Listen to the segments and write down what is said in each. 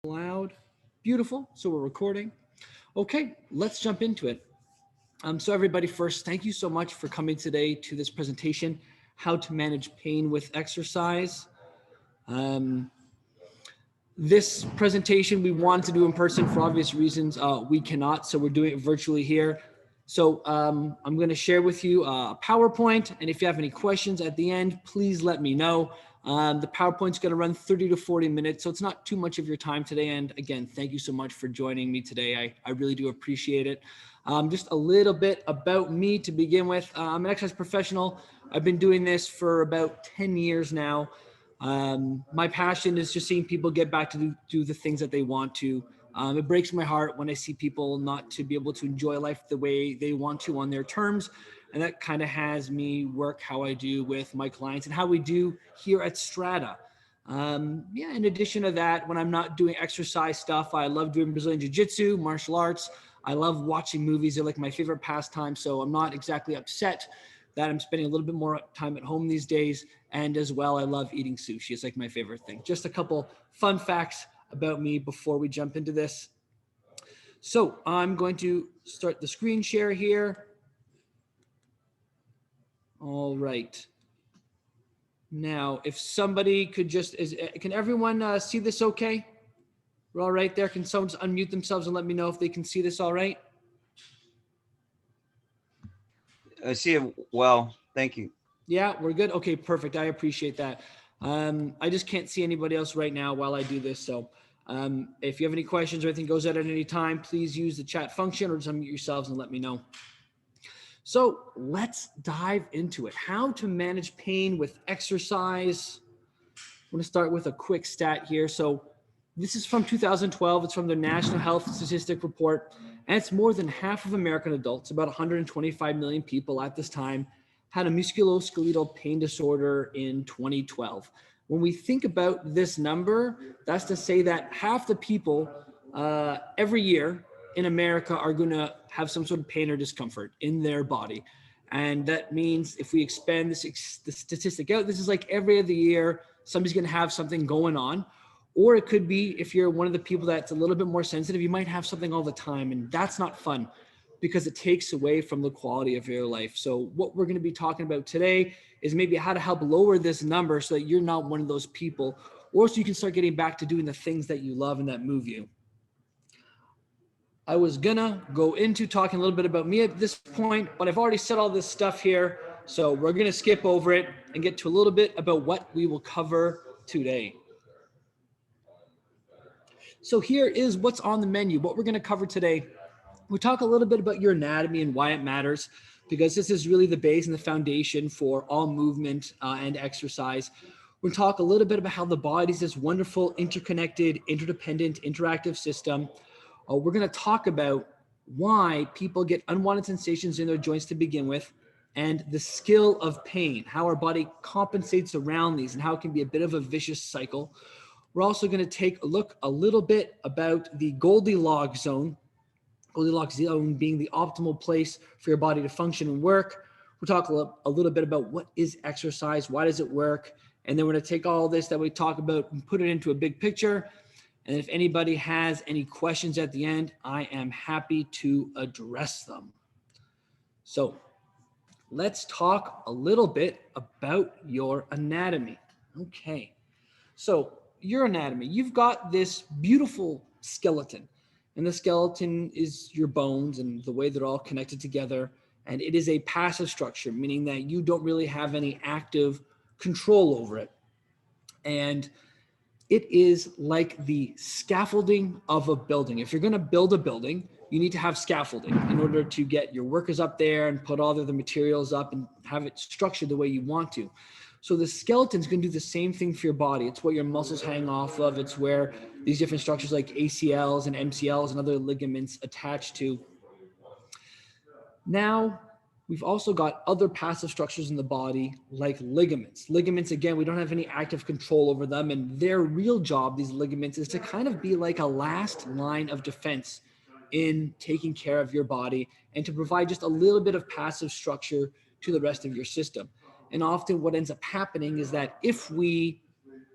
Loud. Beautiful. So we're recording. Okay, let's jump into it. So everybody, first, thank you so much for coming today to this presentation, How to Manage Pain with Exercise. Um, this presentation we wanted to do in person for obvious reasons. We cannot, so we're doing it virtually here. So I'm going to share with you a PowerPoint, and if you have any questions at the end, please let me know. The PowerPoint's going to run 30 to 40 minutes, so it's not too much of your time today. And again, thank you so much for joining me today. I really do appreciate it. Just a little bit about me to begin with. I'm an exercise professional. I've been doing this for about 10 years now. My passion is just seeing people get back to do the things that they want to. It breaks my heart when I see people not to be able to enjoy life the way they want to on their terms. And that kind of has me work how I do with my clients and how we do here at Strata. In addition to that, when I'm not doing exercise stuff, I love doing Brazilian Jiu-Jitsu, martial arts. I love watching movies. They're like my favorite pastime. So I'm not exactly upset that I'm spending a little bit more time at home these days. And as well, I love eating sushi. It's like my favorite thing. Just a couple fun facts about me before we jump into this. So I'm going to start the screen share here. All right. Now, if somebody could just, can everyone see this okay? We're all right there. Can someone just unmute themselves and let me know if they can see this all right? I see it well. Thank you. Yeah, we're good. Okay, perfect. I appreciate that. I just can't see anybody else right now while I do this. So if you have any questions or anything goes out at any time, please use the chat function or just unmute yourselves and let me know. So let's dive into it. How to manage pain with exercise. I'm going to start with a quick stat here. So this is from 2012. It's from the National Health Statistic Report. And it's more than half of American adults, about 125 million people at this time, had a musculoskeletal pain disorder in 2012. When we think about this number, that's to say that half the people every year in America are going to have some sort of pain or discomfort in their body. And that means if we expand the statistic out, this is like every other year, somebody's going to have something going on. Or it could be if you're one of the people that's a little bit more sensitive, you might have something all the time. And that's not fun because it takes away from the quality of your life. So what we're going to be talking about today is maybe how to help lower this number so that you're not one of those people, or so you can start getting back to doing the things that you love and that move you. I was gonna go into talking a little bit about me at this point, but I've already said all this stuff here. So we're gonna skip over it and get to a little bit about what we will cover today. So here is what's on the menu, what we're gonna cover today. We'll talk a little bit about your anatomy and why it matters, because this is really the base and the foundation for all movement and exercise. We'll talk a little bit about how the body is this wonderful, interconnected, interdependent, interactive system. We're going to talk about why people get unwanted sensations in their joints to begin with, and the skill of pain, how our body compensates around these and how it can be a bit of a vicious cycle. We're also going to take a look a little bit about the Goldilocks Zone, Goldilocks Zone being the optimal place for your body to function and work. We'll talk a little bit about what is exercise, why does it work, and then we're going to take all this that we talk about and put it into a big picture. And if anybody has any questions at the end, I am happy to address them. So let's talk a little bit about your anatomy. Okay, so your anatomy, you've got this beautiful skeleton, and the skeleton is your bones and the way they're all connected together. And it is a passive structure, meaning that you don't really have any active control over it. And it is like the scaffolding of a building. If you're going to build a building, you need to have scaffolding in order to get your workers up there and put all the materials up and have it structured the way you want to. So the skeleton is going to do the same thing for your body. It's what your muscles hang off of. It's where these different structures like ACLs and MCLs and other ligaments attach to. Now, we've also got other passive structures in the body like ligaments. Ligaments, again, we don't have any active control over them, and their real job, these ligaments, is to kind of be like a last line of defense in taking care of your body and to provide just a little bit of passive structure to the rest of your system. And often what ends up happening is that if we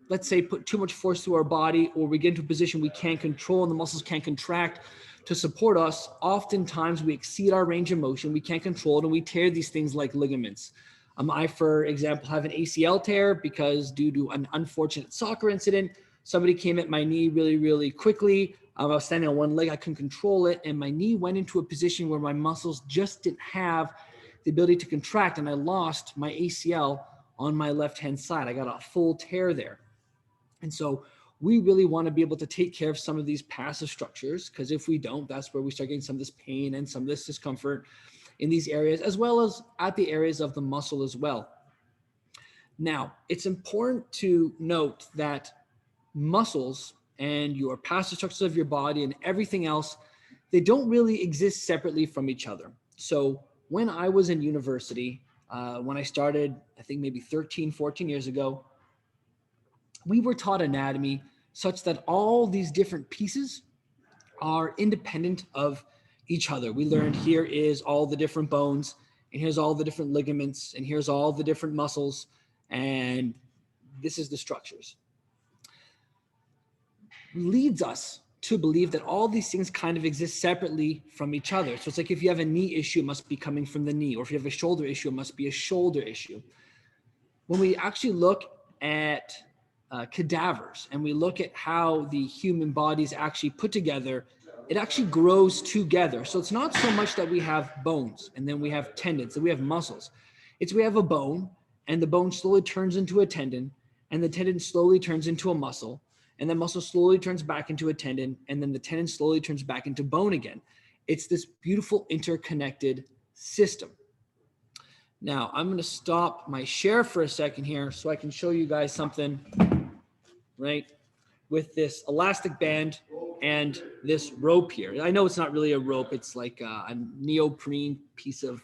let's say, put too much force through our body, or we get into a position we can't control and the muscles can't contract to support us, oftentimes we exceed our range of motion, we can't control it, and we tear these things like ligaments. I, for example, have an ACL tear because due to an unfortunate soccer incident, somebody came at my knee really, really quickly. I was standing on one leg, I couldn't control it, and my knee went into a position where my muscles just didn't have the ability to contract, and I lost my ACL on my left-hand side. I got a full tear there. And so we really want to be able to take care of some of these passive structures, because if we don't, that's where we start getting some of this pain and some of this discomfort in these areas, as well as at the areas of the muscle as well. Now, it's important to note that muscles and your passive structures of your body and everything else, they don't really exist separately from each other. So when I was in university, when I started, I think maybe 13, 14 years ago, we were taught anatomy such that all these different pieces are independent of each other. We learned here is all the different bones, and here's all the different ligaments, and here's all the different muscles, and this is the structures. Leads us to believe that all these things kind of exist separately from each other. So it's like if you have a knee issue, it must be coming from the knee, or if you have a shoulder issue, it must be a shoulder issue. When we actually look at cadavers and we look at how the human body is actually put together, it actually grows together. So it's not so much that we have bones and then we have tendons and we have muscles. It's we have a bone, and the bone slowly turns into a tendon, and the tendon slowly turns into a muscle, and the muscle slowly turns back into a tendon, and then the tendon slowly turns back into bone again. It's this beautiful interconnected system. Now, I'm going to stop my share for a second here so I can show you guys something, right, with this elastic band and this rope here. I know it's not really a rope. It's like a neoprene piece of,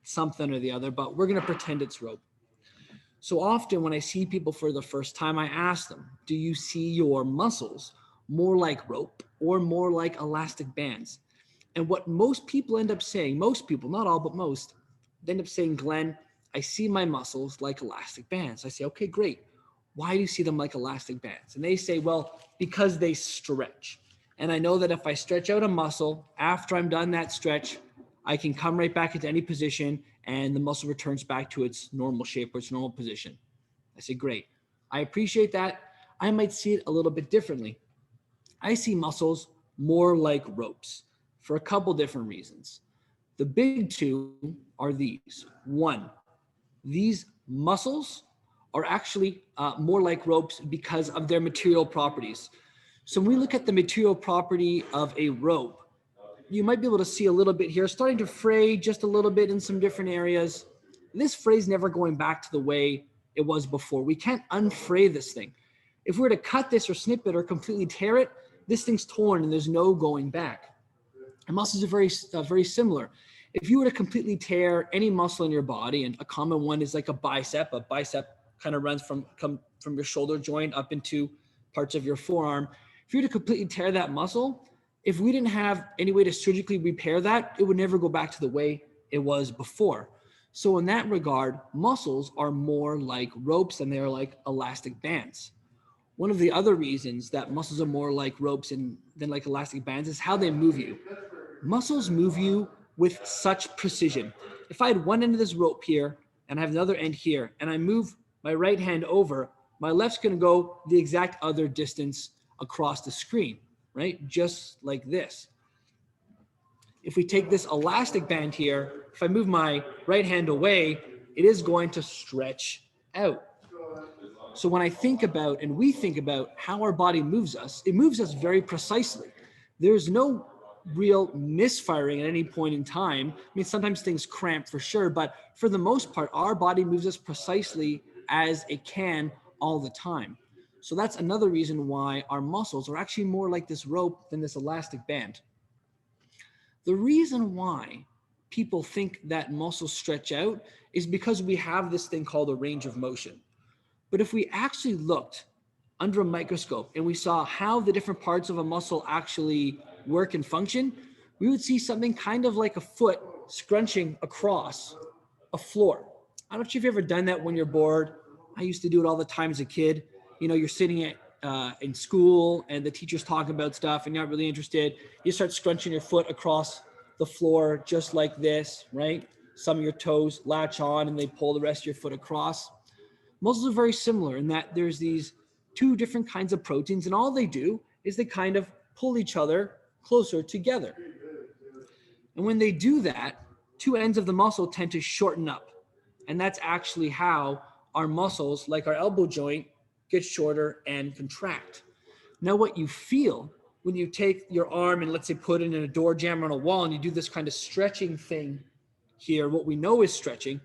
something or the other, but we're going to pretend it's rope. So often when I see people for the first time, I ask them, do you see your muscles more like rope or more like elastic bands? And what most people end up saying, most people, not all, but most, they end up saying, Glenn, I see my muscles like elastic bands. I say, okay, great. Why do you see them like elastic bands? And they say, well, because they stretch. And I know that if I stretch out a muscle, after I'm done that stretch, I can come right back into any position and the muscle returns back to its normal shape or its normal position. I say, great. I appreciate that. I might see it a little bit differently. I see muscles more like ropes for a couple different reasons. The big two are these. One, these muscles are actually more like ropes because of their material properties. So when we look at the material property of a rope, you might be able to see a little bit here, starting to fray just a little bit in some different areas. This fray's never going back to the way it was before. We can't unfray this thing. If we were to cut this or snip it or completely tear it, this thing's torn and there's no going back. And muscles are very similar. If you were to completely tear any muscle in your body, and a common one is like a bicep kind of runs from your shoulder joint up into parts of your forearm. If you were to completely tear that muscle, if we didn't have any way to surgically repair that, it would never go back to the way it was before. So in that regard, muscles are more like ropes than they are like elastic bands. One of the other reasons that muscles are more like ropes than like elastic bands is how they move you. Muscles move you with such precision. If I had one end of this rope here and I have another end here, and I move my right hand over, my left's going to go the exact other distance across the screen, right? Just like this. If we take this elastic band here, if I move my right hand away, it is going to stretch out. So when I think about, and we think about how our body moves us, it moves us very precisely. There's no real misfiring at any point in time. I mean, sometimes things cramp for sure, but for the most part, our body moves us precisely as it can all the time. So that's another reason why our muscles are actually more like this rope than this elastic band. The reason why people think that muscles stretch out is because we have this thing called a range of motion. But if we actually looked under a microscope and we saw how the different parts of a muscle actually work and function, we would see something kind of like a foot scrunching across a floor. I don't know if you've ever done that when you're bored I used to do it all the time as a kid. You know, you're sitting in school and the teacher's talking about stuff and you're not really interested. You start scrunching your foot across the floor just like this, right? Some of your toes latch on and they pull the rest of your foot across. Muscles are very similar in that there's these two different kinds of proteins, and all they do is they kind of pull each other closer together. And when they do that, two ends of the muscle tend to shorten up. And that's actually how our muscles, like our elbow joint, get shorter and contract. Now, what you feel when you take your arm and let's say put it in a door jamb on a wall and you do this kind of stretching thing here, what we know is stretching,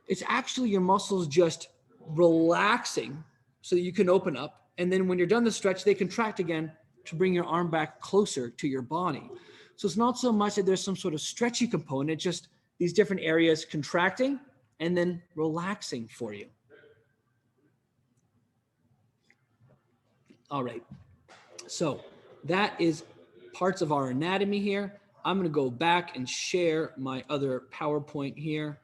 it's actually your muscles just relaxing so that you can open up. And then when you're done the stretch, they contract again to bring your arm back closer to your body. So it's not so much that there's some sort of stretchy component, just these different areas contracting and then relaxing for you. All right. So that is parts of our anatomy here. I'm going to go back and share my other PowerPoint here.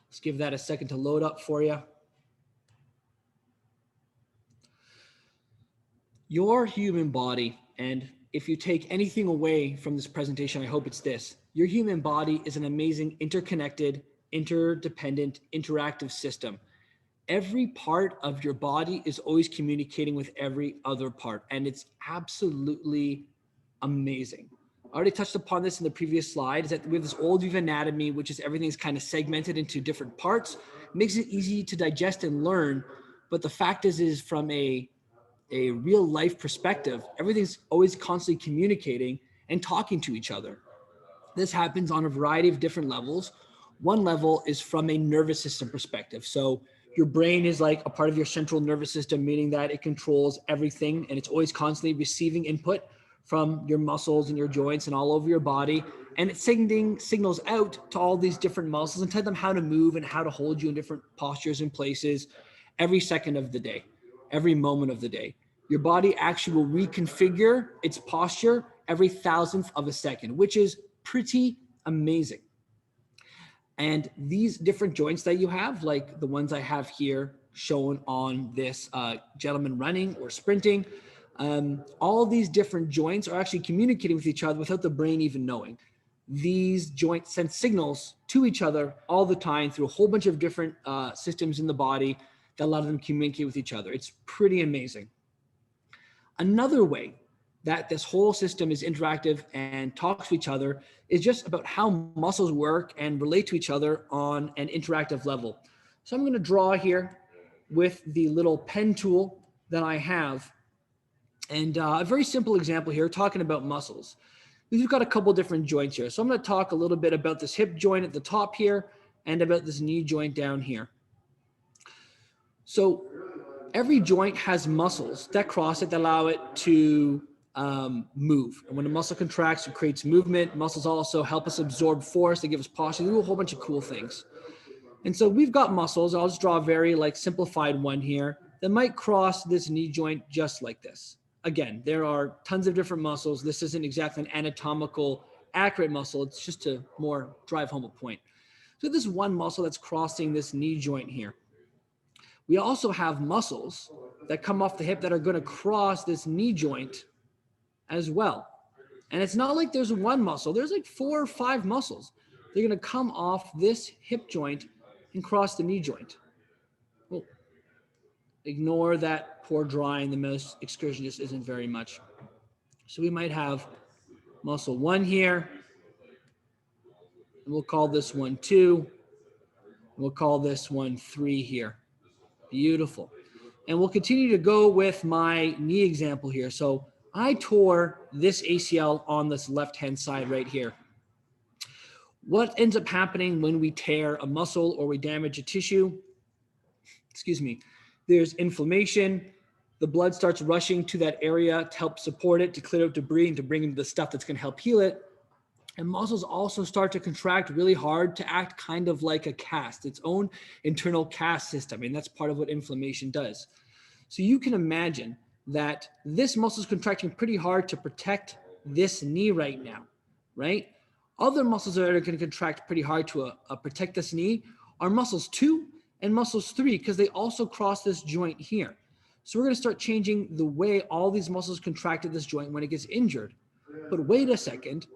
Let's give that a second to load up for you. Your human body, and if you take anything away from this presentation, I hope it's this. Your human body is an amazing, interconnected, interdependent, interactive system. Every part of your body is always communicating with every other part, and it's absolutely amazing. I already touched upon this in the previous slide, is that we have this old view of anatomy, which is everything's kind of segmented into different parts. It makes it easy to digest and learn, but the fact is from a real life perspective, everything's always constantly communicating and talking to each other. This happens on a variety of different levels. One level is from a nervous system perspective. So your brain is like a part of your central nervous system, meaning that it controls everything and it's always constantly receiving input from your muscles and your joints and all over your body. And it's sending signals out to all these different muscles and tell them how to move and how to hold you in different postures and places every second of the day, every moment of the day. Your body actually will reconfigure its posture every thousandth of a second, which is pretty amazing. And these different joints that you have, like the ones I have here shown on this gentleman running or sprinting, all of these different joints are actually communicating with each other without the brain even knowing. These joints send signals to each other all the time through a whole bunch of different systems in the body that allow them to communicate with each other. It's pretty amazing. Another way that this whole system is interactive and talks to each other is just about how muscles work and relate to each other on an interactive level. So I'm going to draw here with the little pen tool that I have. And a very simple example here, talking about muscles. We've got a couple different joints here. So I'm going to talk a little bit about this hip joint at the top here and about this knee joint down here. So every joint has muscles that cross it that allow it to move. And when a muscle contracts, it creates movement. Muscles also help us absorb force. They give us posture. They do a whole bunch of cool things. And so we've got muscles. I'll just draw a very simplified one here that might cross this knee joint just like this. Again, there are tons of different muscles. This isn't exactly an anatomical accurate muscle. It's just to more drive home a point. So this one muscle that's crossing this knee joint here. We also have muscles that come off the hip that are going to cross this knee joint as well. And it's not like there's one muscle. There's like 4 or 5 muscles. They're going to come off this hip joint and cross the knee joint. Well, ignore that poor drawing. The most excursion just isn't very much. So we might have muscle 1 here. And we'll call this one 2. We'll call this one 3 here. Beautiful. And we'll continue to go with my knee example here. So I tore this ACL on this left-hand side right here. What ends up happening when we tear a muscle or we damage a tissue? Excuse me. There's inflammation. The blood starts rushing to that area to help support it, to clear out debris and to bring in the stuff that's going to help heal it. And muscles also start to contract really hard to act kind of like a cast, its own internal cast system. And that's part of what inflammation does. So you can imagine that this muscle is contracting pretty hard to protect this knee right now, right? Other muscles that are going to contract pretty hard to protect this knee are muscles 2 and muscles 3, because they also cross this joint here. So we're going to start changing the way all these muscles contract at this joint when it gets injured. But wait a second,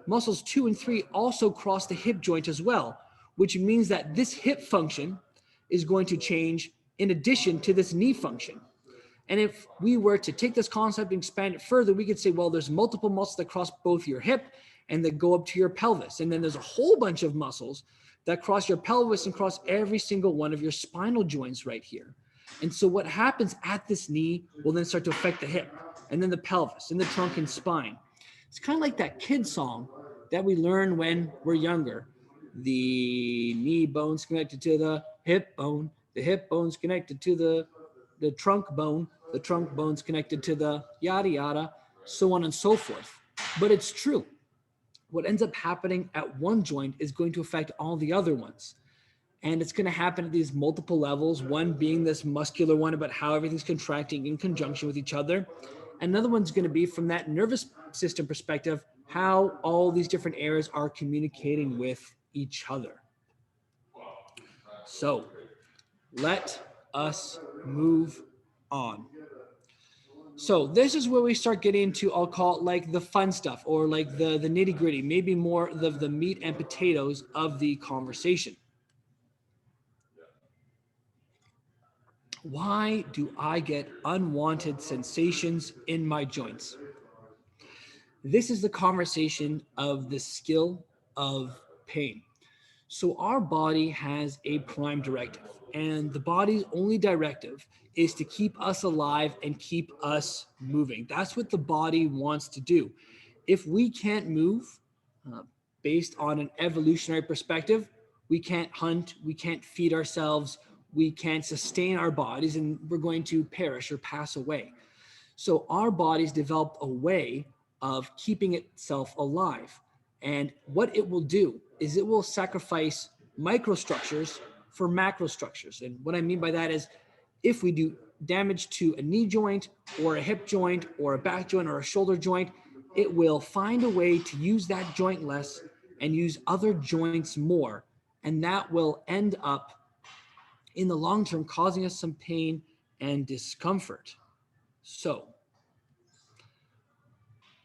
muscles 2 and 3 also cross the hip joint as well, which means that this hip function is going to change in addition to this knee function. And if we were to take this concept and expand it further, we could say, well, there's multiple muscles that cross both your hip and that go up to your pelvis. And then there's a whole bunch of muscles that cross your pelvis and cross every single one of your spinal joints right here. And so what happens at this knee will then start to affect the hip and then the pelvis and the trunk and spine. It's kind of like that kid song that we learn when we're younger. The knee bone's connected to the hip bone's connected to the trunk bone's connected to the yada yada, so on and so forth. But it's true. What ends up happening at one joint is going to affect all the other ones. And it's going to happen at these multiple levels, one being this muscular one about how everything's contracting in conjunction with each other. Another one's going to be from that nervous system perspective, how all these different areas are communicating with each other. So let us move on. So this is where we start getting into, I'll call it like the fun stuff, or like the nitty gritty, maybe more of the meat and potatoes of the conversation. Why do I get unwanted sensations in my joints? This is the conversation of the skill of pain. So our body has a prime directive, and the body's only directive is to keep us alive and keep us moving. That's what the body wants to do. If we can't move, uh, based on an evolutionary perspective, we can't hunt, we can't feed ourselves, we can't sustain our bodies, and we're going to perish or pass away. So our body's developed a way of keeping itself alive. And what it will do is it will sacrifice microstructures for macrostructures. And what I mean by that is, if we do damage to a knee joint or a hip joint or a back joint or a shoulder joint, it will find a way to use that joint less and use other joints more. And that will end up in the long term causing us some pain and discomfort. So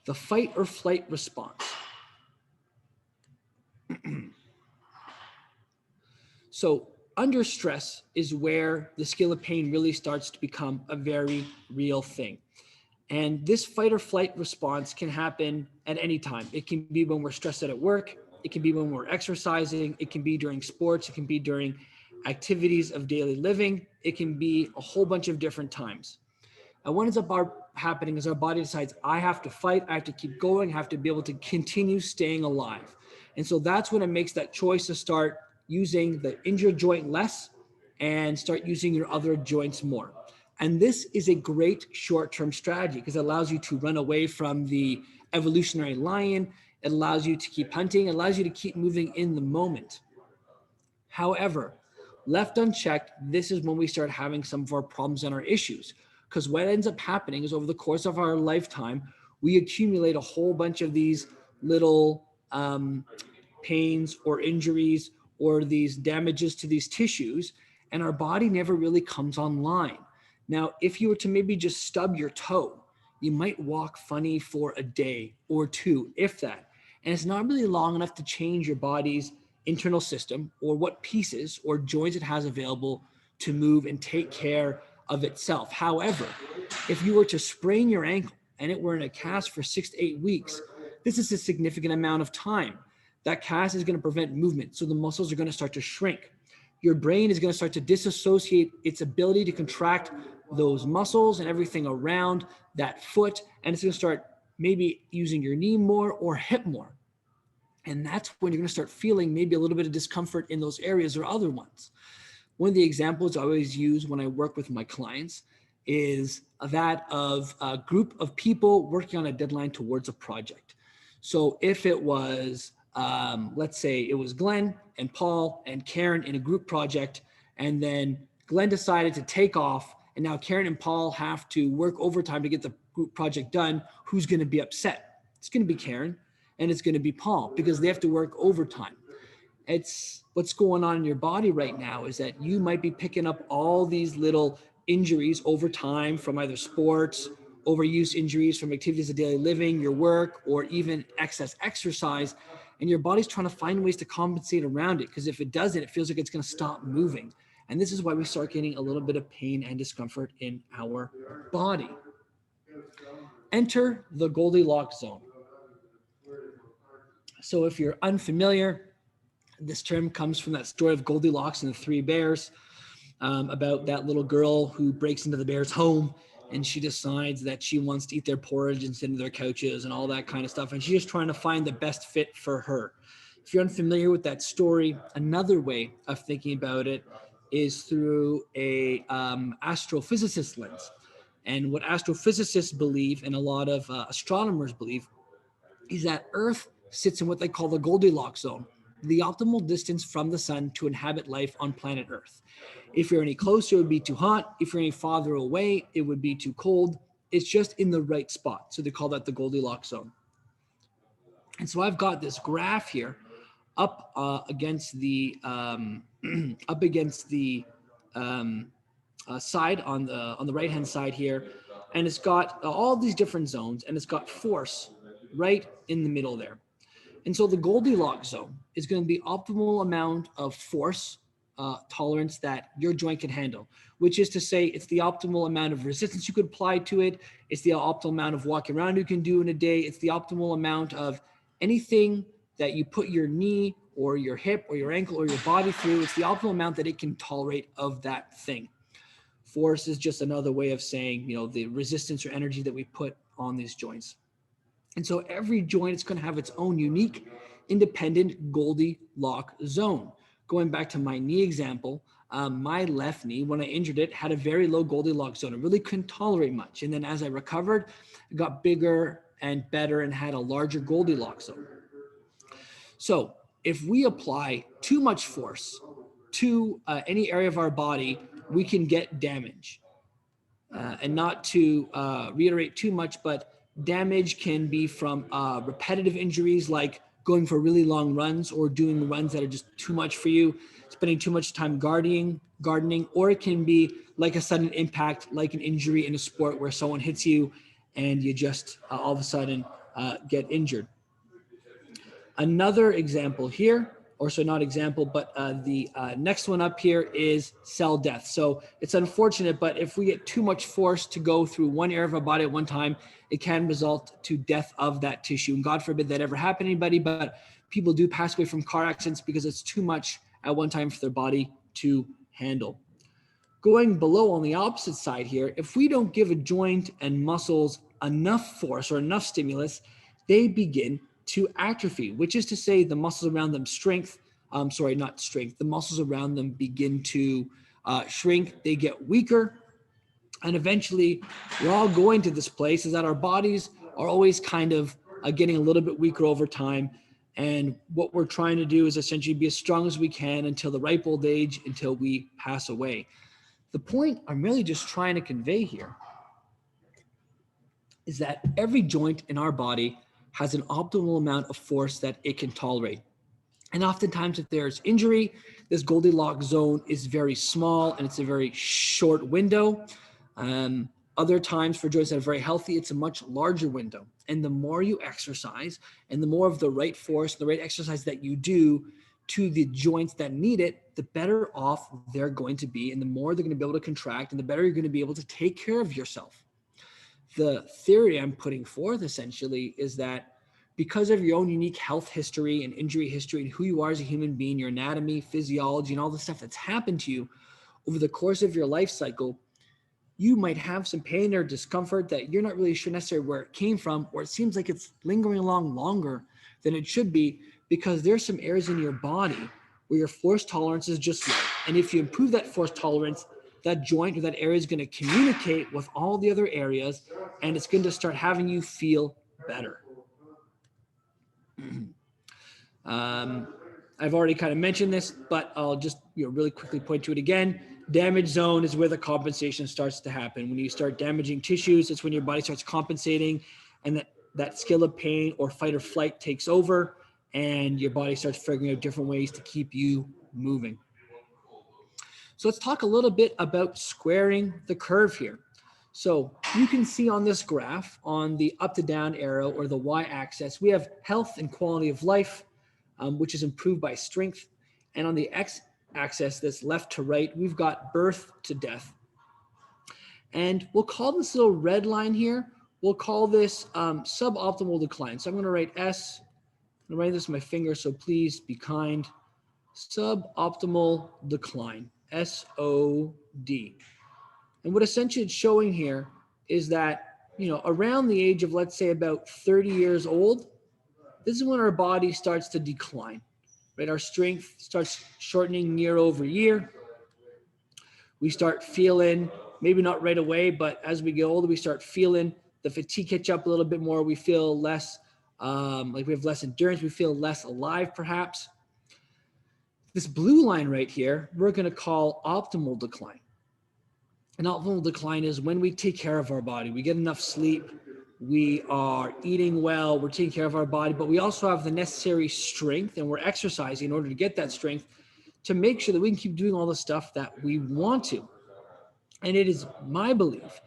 the fight or flight response. So under stress is where the skill of pain really starts to become a very real thing. And this fight or flight response can happen at any time. It can be when we're stressed out at work. It can be when we're exercising. It can be during sports. It can be during activities of daily living. It can be a whole bunch of different times. And what ends up happening is our body decides, I have to fight, I have to keep going, I have to be able to continue staying alive. And so that's when it makes that choice to start using the injured joint less and start using your other joints more. And this is a great short-term strategy because it allows you to run away from the evolutionary lion. It allows you to keep hunting. It allows you to keep moving in the moment. However, left unchecked, this is when we start having some of our problems and our issues. Because what ends up happening is over the course of our lifetime, we accumulate a whole bunch of these little pains or injuries or these damages to these tissues, and our body never really comes online. Now, if you were to maybe just stub your toe, you might walk funny for a day or two, if that. And it's not really long enough to change your body's internal system or what pieces or joints it has available to move and take care of itself. However, if you were to sprain your ankle and it were in a cast for 6 to 8 weeks, this is a significant amount of time. That cast is going to prevent movement, so the muscles are going to start to shrink. Your brain is going to start to disassociate its ability to contract those muscles and everything around that foot, and it's going to start maybe using your knee more or hip more. And that's when you're going to start feeling maybe a little bit of discomfort in those areas or other ones. One of the examples I always use when I work with my clients is that of a group of people working on a deadline towards a project. So if it was, let's say it was Glen and Paul and Karen in a group project, and then Glen decided to take off, and now Karen and Paul have to work overtime to get the group project done, who's going to be upset? It's going to be Karen. and it's going to be palm because they have to work overtime. It's what's going on in your body right now is that you might be picking up all these little injuries over time from either sports, overuse injuries from activities of daily living, your work, or even excess exercise. And your body's trying to find ways to compensate around it because if it doesn't, it feels like it's going to stop moving. And this is why we start getting a little bit of pain and discomfort in our body. Enter the Goldilocks zone. So if you're unfamiliar, this term comes from that story of Goldilocks and the Three Bears, about that little girl who breaks into the bear's home and she decides that she wants to eat their porridge and sit in their couches and all that kind of stuff. And she's just trying to find the best fit for her. If you're unfamiliar with that story, another way of thinking about it is through a astrophysicist lens. And what astrophysicists believe and a lot of astronomers believe is that Earth sits in what they call the Goldilocks zone, the optimal distance from the sun to inhabit life on planet Earth. If you're any closer, it would be too hot. If you're any farther away, it would be too cold. It's just in the right spot. So they call that the Goldilocks zone. And so I've got this graph here up against the up against the side on the right hand side here, and it's got all these different zones, and it's got force right in the middle there. And so the Goldilocks zone is going to be optimal amount of force tolerance that your joint can handle, which is to say it's the optimal amount of resistance you could apply to it. It's the optimal amount of walking around you can do in a day. It's the optimal amount of anything that you put your knee or your hip or your ankle or your body through. It's the optimal amount that it can tolerate of that thing. Force is just another way of saying, the resistance or energy that we put on these joints. And so every joint is going to have its own unique, independent Goldilocks zone. Going back to my knee example, my left knee, when I injured it, had a very low Goldilocks zone. It really couldn't tolerate much. And then as I recovered, it got bigger and better and had a larger Goldilocks zone. So if we apply too much force to any area of our body, we can get damage. And not to reiterate too much, but damage can be from repetitive injuries like going for really long runs or doing runs that are just too much for you, spending too much time gardening, or it can be like a sudden impact, like an injury in a sport where someone hits you and you just all of a sudden get injured. Another example here, or so not example, but the next one up here is cell death. So it's unfortunate, but if we get too much force to go through one area of our body at one time, it can result to death of that tissue. And God forbid that ever happen to anybody, but people do pass away from car accidents because it's too much at one time for their body to handle. Going below on the opposite side here, if we don't give a joint and muscles enough force or enough stimulus, they begin to atrophy, which is to say the muscles around them the muscles around them begin to shrink, they get weaker, and eventually we're all going to this place is that our bodies are always kind of getting a little bit weaker over time. And what we're trying to do is essentially be as strong as we can until the ripe old age, until we pass away. The point I'm really just trying to convey here is that every joint in our body has an optimal amount of force that it can tolerate. And oftentimes if there's injury, this Goldilocks zone is very small and it's a very short window. Other times for joints that are very healthy, it's a much larger window. And the more you exercise and the more of the right force, the right exercise that you do to the joints that need it, the better off they're going to be. And the more they're going to be able to contract and the better you're going to be able to take care of yourself. The theory I'm putting forth essentially is that because of your own unique health history and injury history and who you are as a human being, your anatomy, physiology, and all the stuff that's happened to you over the course of your life cycle, you might have some pain or discomfort that you're not really sure necessarily where it came from, or it seems like it's lingering along longer than it should be because there's some areas in your body where your force tolerance is just low. And if you improve that force tolerance, that joint or that area is going to communicate with all the other areas and it's going to start having you feel better. I've already kind of mentioned this, but I'll just really quickly point to it again. Damage zone is where the compensation starts to happen. When you start damaging tissues, it's when your body starts compensating, and that that skill of pain or fight or flight takes over, and your body starts figuring out different ways to keep you moving. So let's talk a little bit about squaring the curve here. So you can see on this graph, on the up to down arrow or the y-axis, we have health and quality of life, which is improved by strength. And on the x-axis, that's left to right, we've got birth to death. And we'll call this little red line here, we'll call this suboptimal decline. So I'm going to write S, I'm going to write this with my finger, so please be kind. Suboptimal decline, SOD. And what essentially it's showing here is that, around the age of, let's say, about 30 years old, this is when our body starts to decline, right? Our strength starts shortening year over year. We start feeling, maybe not right away, but as we get older, we start feeling the fatigue catch up a little bit more. We feel less, like we have less endurance. We feel less alive, perhaps. This blue line right here, we're going to call optimal decline. An optimal decline is when we take care of our body. We get enough sleep. We are eating well. We're taking care of our body, but we also have the necessary strength, and we're exercising in order to get that strength to make sure that we can keep doing all the stuff that we want to. And it is my belief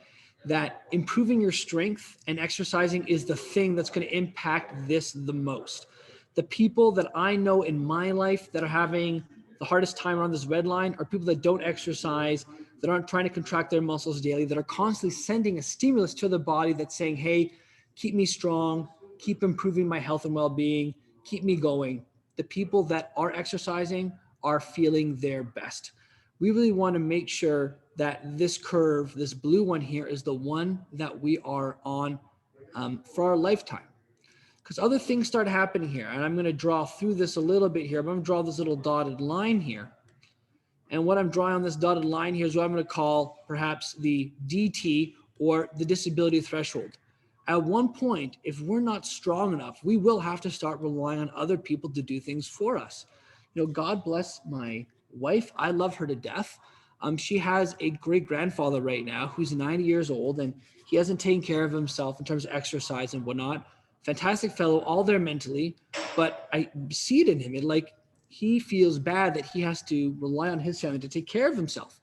that improving your strength and exercising is the thing that's going to impact this the most. The people that I know in my life that are having the hardest time around this red line are people that don't exercise, that aren't trying to contract their muscles daily, that are constantly sending a stimulus to the body that's saying, hey, keep me strong, keep improving my health and well-being, keep me going. The people that are exercising are feeling their best. We really want to make sure that this curve, this blue one here, is the one that we are on for our lifetime. Because other things start happening here. And I'm going to draw through this a little bit here. I'm going to draw this little dotted line here. And what I'm drawing on this dotted line here is what I'm going to call perhaps the DT, or the disability threshold. At one point, if we're not strong enough, we will have to start relying on other people to do things for us. God bless my wife. I love her to death. She has a great grandfather right now who's 90 years old, and he hasn't taken care of himself in terms of exercise and whatnot. Fantastic fellow, all there mentally, but I see it in him. He feels bad that he has to rely on his family to take care of himself.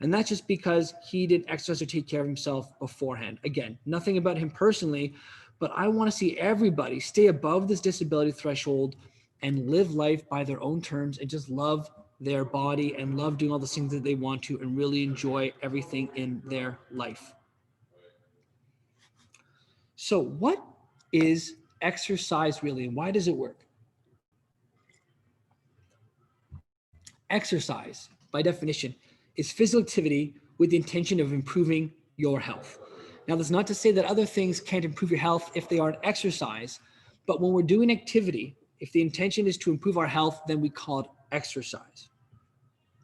And that's just because he didn't exercise or take care of himself beforehand. Again, nothing about him personally, but I want to see everybody stay above this disability threshold and live life by their own terms and just love their body and love doing all the things that they want to and really enjoy everything in their life. So what is exercise really, and why does it work? Exercise, by definition, is physical activity with the intention of improving your health. Now, that's not to say that other things can't improve your health if they aren't exercise, but when we're doing activity, if the intention is to improve our health, then we call it exercise.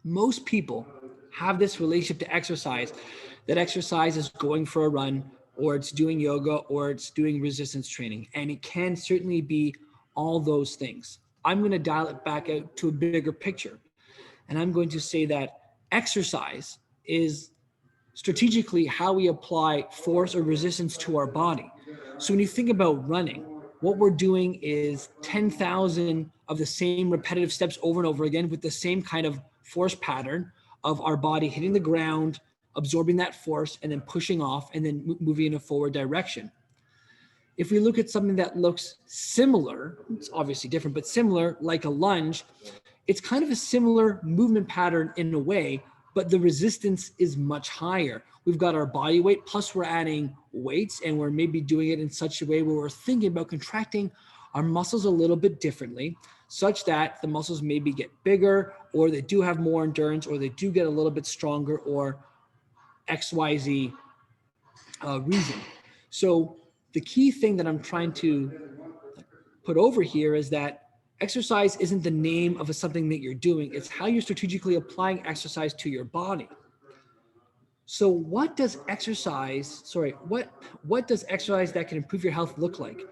Most people have this relationship to exercise, that exercise is going for a run, or it's doing yoga, or it's doing resistance training. And it can certainly be all those things. I'm going to dial it back out to a bigger picture. And I'm going to say that exercise is strategically how we apply force or resistance to our body. So when you think about running, what we're doing is 10,000 of the same repetitive steps over and over again with the same kind of force pattern of our body hitting the ground, absorbing that force, and then pushing off and then moving in a forward direction. If we look at something that looks similar, it's obviously different, but similar, like a lunge, it's kind of a similar movement pattern in a way, but the resistance is much higher. We've got our body weight, plus we're adding weights, and we're maybe doing it in such a way where we're thinking about contracting our muscles a little bit differently, such that the muscles maybe get bigger, or they do have more endurance, or they do get a little bit stronger, or XYZ reason. So the key thing that I'm trying to put over here is that exercise isn't the name of something that you're doing. It's how you're strategically applying exercise to your body. So what does exercise that can improve your health look like?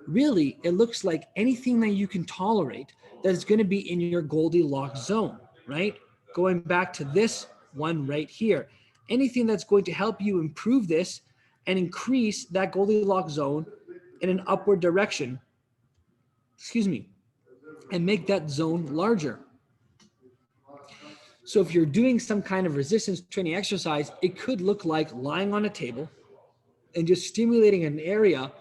Really, it looks like anything that you can tolerate that is going to be in your Goldilocks zone, right? Going back to this one right here. Anything that's going to help you improve this and increase that Goldilocks zone in an upward direction, and make that zone larger. So if you're doing some kind of resistance training exercise, it could look like lying on a table and just stimulating an area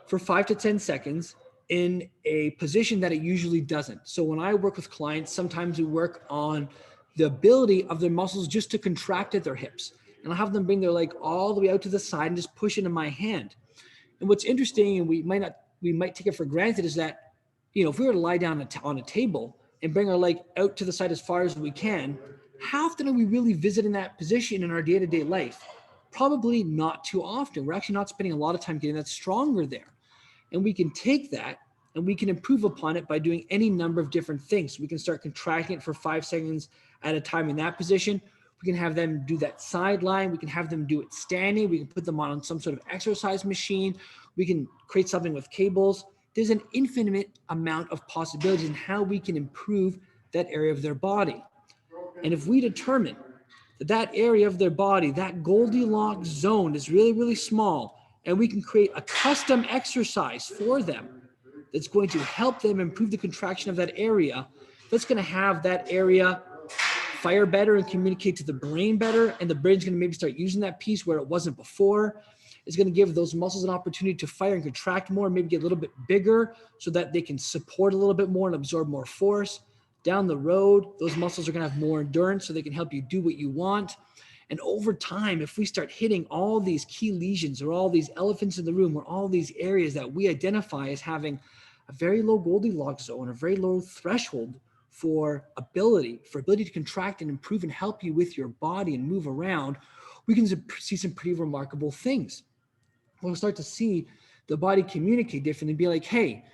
for 5 to 10 seconds in a position that it usually doesn't. So when I work with clients, sometimes we work on the ability of their muscles just to contract at their hips. And I'll have them bring their leg all the way out to the side and just push into my hand. And what's interesting, and we might take it for granted, is that, if we were to lie down on a table and bring our leg out to the side as far as we can, how often are we really visiting that position in our day-to-day life? Probably not too often. We're actually not spending a lot of time getting that stronger there. And we can take that and we can improve upon it by doing any number of different things. We can start contracting it for 5 seconds at a time in that position. We can have them do that sideline. We can have them do it standing. We can put them on some sort of exercise machine. We can create something with cables. There's an infinite amount of possibilities in how we can improve that area of their body. And if we determine that that area of their body, that Goldilocks zone, is really, really small, and we can create a custom exercise for them that's going to help them improve the contraction of that area, that's going to have that area fire better and communicate to the brain better, and the brain's going to maybe start using that piece where it wasn't before. It's going to give those muscles an opportunity to fire and contract more, maybe get a little bit bigger so that they can support a little bit more and absorb more force. Down the road, those muscles are going to have more endurance so they can help you do what you want. And over time, if we start hitting all these key lesions or all these elephants in the room or all these areas that we identify as having a very low Goldilocks zone, a very low threshold for ability to contract and improve and help you with your body and move around, we can see some pretty remarkable things. We'll start to see the body communicate differently and be like, hey,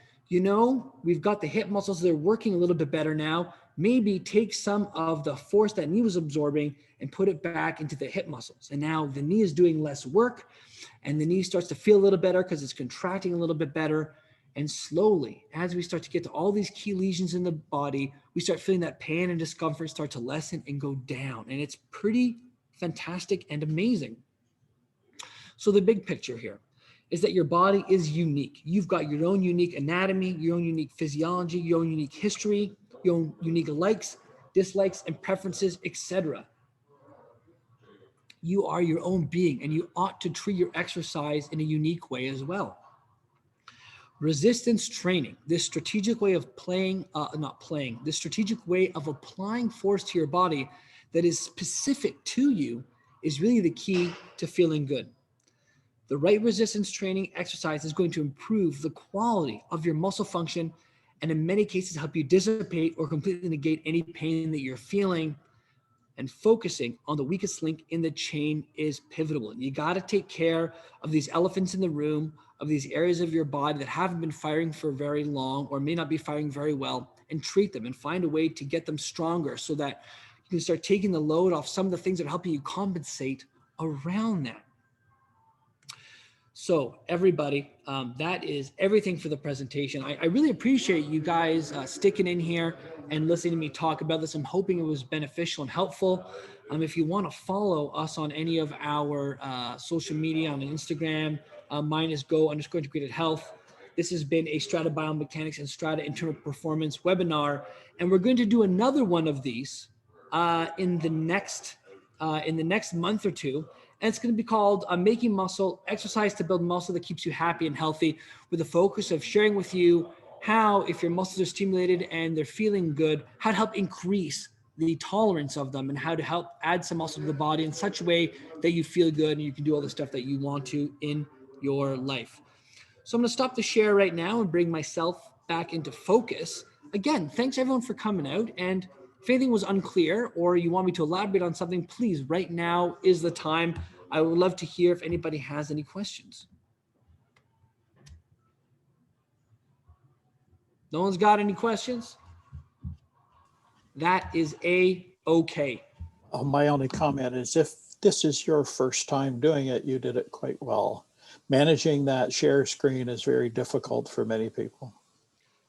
we've got the hip muscles, they're working a little bit better now. Maybe take some of the force that knee was absorbing and put it back into the hip muscles. And now the knee is doing less work and the knee starts to feel a little better because it's contracting a little bit better. And slowly, as we start to get to all these key lesions in the body, we start feeling that pain and discomfort start to lessen and go down. And it's pretty fantastic and amazing. So the big picture here is that your body is unique. You've got your own unique anatomy, your own unique physiology, your own unique history, your own unique likes, dislikes, and preferences, etc. You are your own being, and you ought to treat your exercise in a unique way as well. Resistance training, this strategic way of this strategic way of applying force to your body that is specific to you, is really the key to feeling good. The right resistance training exercise is going to improve the quality of your muscle function and in many cases help you dissipate or completely negate any pain that you're feeling. And focusing on the weakest link in the chain is pivotal. You got to take care of these elephants in the room, of these areas of your body that haven't been firing for very long or may not be firing very well, and treat them and find a way to get them stronger so that you can start taking the load off some of the things that are helping you compensate around that. So everybody, that is everything for the presentation. I really appreciate you guys sticking in here and listening to me talk about this. I'm hoping it was beneficial and helpful. If you want to follow us on any of our social media on Instagram, mine is go_integrated health. This has been a Strata Biomechanics and Strata Internal Performance webinar, and we're going to do another one of these in the next month or two. And it's going to be called Making Muscle, Exercise to Build Muscle That Keeps You Happy and Healthy, with the focus of sharing with you how, if your muscles are stimulated and they're feeling good, how to help increase the tolerance of them and how to help add some muscle to the body in such a way that you feel good and you can do all the stuff that you want to in your life. So I'm going to stop the share right now and bring myself back into focus. Again, thanks everyone for coming out. And if anything was unclear or you want me to elaborate on something, please, right now is the time. I would love to hear if anybody has any questions. No one's got any questions? That is A-okay. My only comment is if this is your first time doing it, you did it quite well. Managing that share screen is very difficult for many people.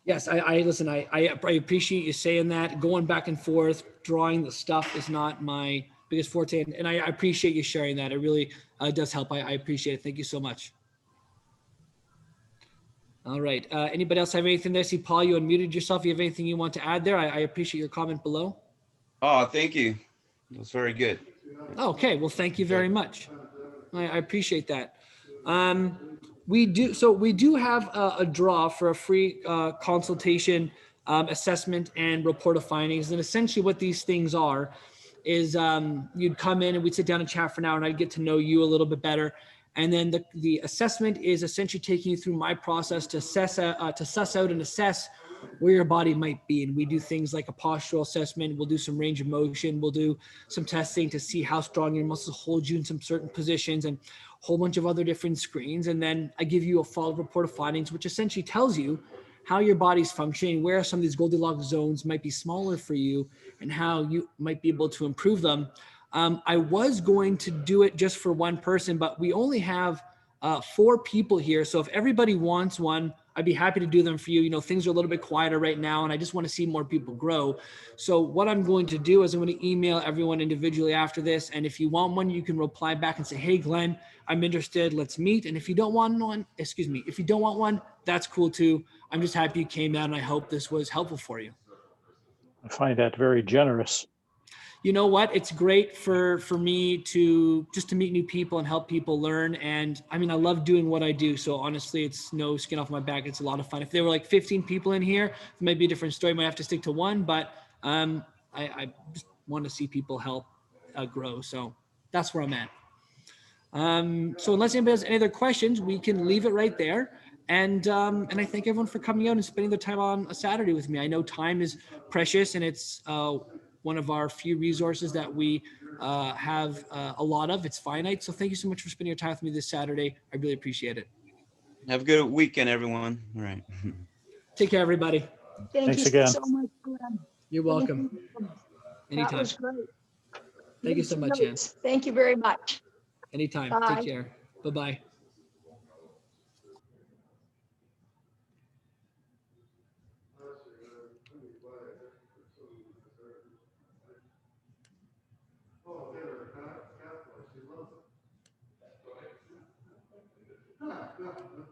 Yes, I listen, I appreciate you saying that. Going back and forth, drawing the stuff is not my biggest forte. And I appreciate you sharing that. It really does help. I appreciate it. Thank you so much. All right. Anybody else have anything there? See, Paul, you unmuted yourself. You have anything you want to add there? I appreciate your comment below. Oh, thank you. That's very good. Okay. Well, thank you very much. I appreciate that. We do have a draw for a free consultation, assessment, and report of findings. And essentially what these things are is you'd come in and we'd sit down and chat for an hour, and I'd get to know you a little bit better. And then the assessment is essentially taking you through my process to suss out and assess where your body might be. And we do things like a postural assessment. We'll do some range of motion. We'll do some testing to see how strong your muscles hold you in some certain positions, and a whole bunch of other different screens. And then I give you a follow-up report of findings, which essentially tells you how your body's functioning, where some of these Goldilocks zones might be smaller for you, and how you might be able to improve them. I was going to do it just for one person, but we only have 4 people here. So if everybody wants one, I'd be happy to do them for you. You know, things are a little bit quieter right now, and I just want to see more people grow. So what I'm going to do is I'm going to email everyone individually after this. And if you want one, you can reply back and say, hey, Glenn, I'm interested. Let's meet. And if you don't want one, if you don't want one, that's cool too. I'm just happy you came out, and I hope this was helpful for you. I find that very generous. You know what? It's great for me to just to meet new people and help people learn. And I mean, I love doing what I do. So honestly, it's no skin off my back. It's a lot of fun. If there were like 15 people in here, it might be a different story. I might have to stick to one, but I just want to see people help grow. So that's where I'm at. So unless anybody has any other questions, we can leave it right there. And I thank everyone for coming out and spending their time on a Saturday with me. I know time is precious, and it's one of our few resources that we have a lot of. It's finite. So thank you so much for spending your time with me this Saturday. I really appreciate it. Have a good weekend, everyone. All right. Take care, everybody. Thank Thanks you again. so much, Glenn. You're welcome. That Anytime. was great. Thank you so much, Ann. Thank you very much. Anytime. Bye. Take care. Bye-bye. Oh,